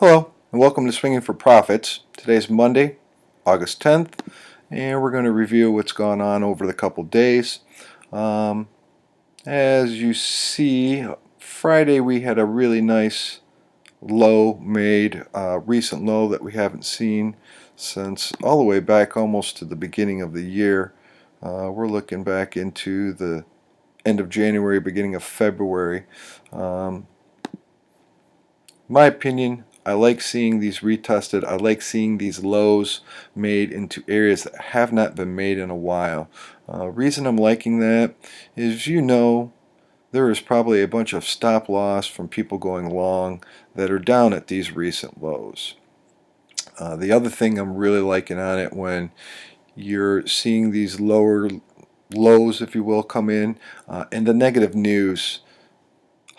Hello, and welcome to Swinging for Profits. Today's Monday, August 10th, and we're going to review what's gone on over the couple days. As you see, Friday we had a really nice low made, recent low that we haven't seen since all the way back almost to the beginning of the year. We're looking back into the end of January, beginning of February. My opinion, I like seeing these retested. I like seeing these lows made into areas that have not been made in a while. Reason I'm liking that is, there is probably a bunch of stop loss from people going long that are down at these recent lows. The other thing I'm really liking on it, when you're seeing these lower lows, if you will, come in, and the negative news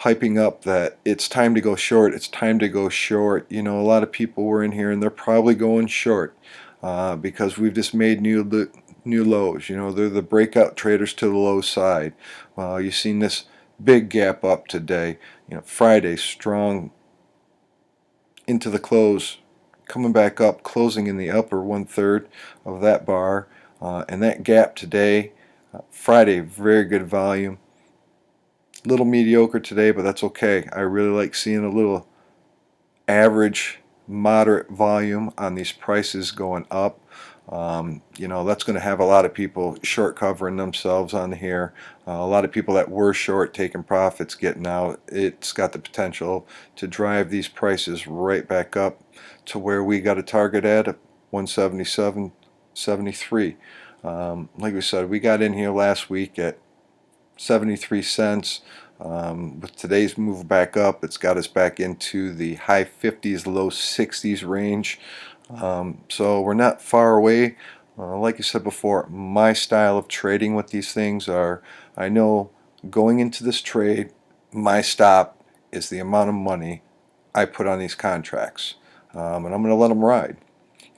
hyping up that it's time to go short, it's time to go short. A lot of people were in here and they're probably going short because we've just made new lows. They're the breakout traders to the low side. You've seen this big gap up today. Friday strong into the close, coming back up, closing in the upper 1/3 of that bar, and that gap today. Friday, very good volume. Little mediocre today, but that's okay. I really like seeing a little average, moderate volume on these prices going up. That's going to have a lot of people short covering themselves on here. A lot of people that were short taking profits getting out. It's got the potential to drive these prices right back up to where we got a target at 177.73. Like we said, we got in here last week at 73 cents. With today's move back up, it's got us back into the high 50s, low 60s range. So we're not far away. Like I said before, my style of trading with these things are, I know going into this trade, my stop is the amount of money I put on these contracts. And I'm going to let them ride.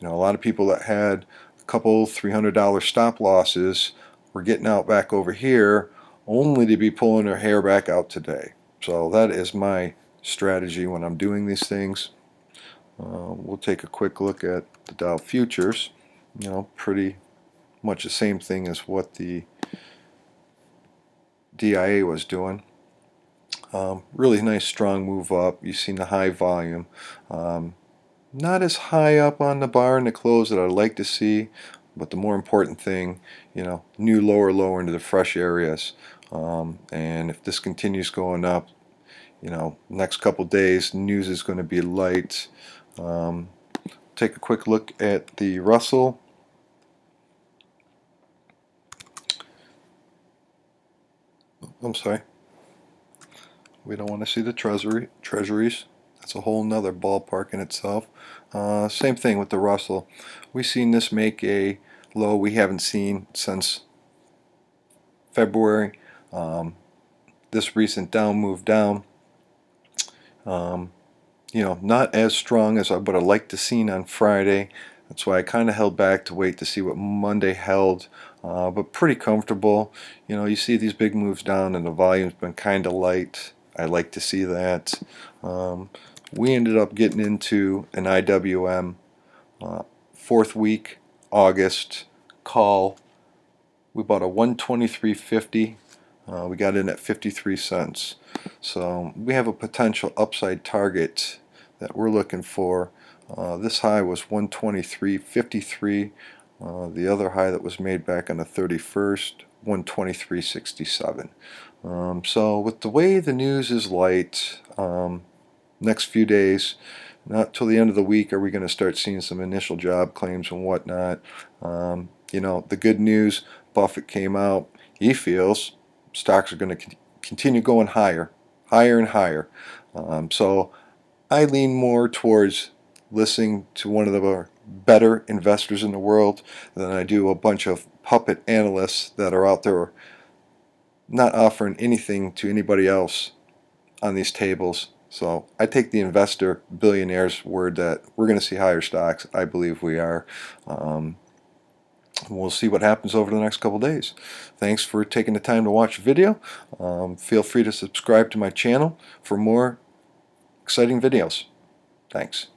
A lot of people that had a couple $300 stop losses were getting out back over here only to be pulling their hair back out today. So that is my strategy when I'm doing these things. We'll take a quick look at the Dow futures. Pretty much the same thing as what the DIA was doing. Really nice strong move up. You've seen the high volume. Not as high up on the bar in the close that I'd like to see, but the more important thing, new lower into the fresh areas. And if this continues going up, next couple days, news is going to be light. Take a quick look at the Russell. I'm sorry. We don't want to see the treasuries. That's a whole nother ballpark in itself. Same thing with the Russell. We've seen this make a low we haven't seen since February. This recent down move down, not as strong as I would have liked to seen on Friday. That's why I kind of held back to wait to see what Monday held, but pretty comfortable. You see these big moves down and the volume's been kind of light. I like to see that. We ended up getting into an IWM 4th week, August call. We bought a 123.50. We got in at 53 cents. So we have a potential upside target that we're looking for. This high was 123.53. The other high that was made back on the 31st, 123.67. So with the way the news is light, next few days, not till the end of the week are we going to start seeing some initial job claims and whatnot. The good news, Buffett came out, he feels stocks are going to continue going higher and higher. So I lean more towards listening to one of the better investors in the world than I do a bunch of puppet analysts that are out there not offering anything to anybody else on these tables. So I take the investor billionaire's word that we're going to see higher stocks. I believe we are. We'll see what happens over the next couple days. Thanks for taking the time to watch the video. Feel free to subscribe to my channel for more exciting videos. Thanks.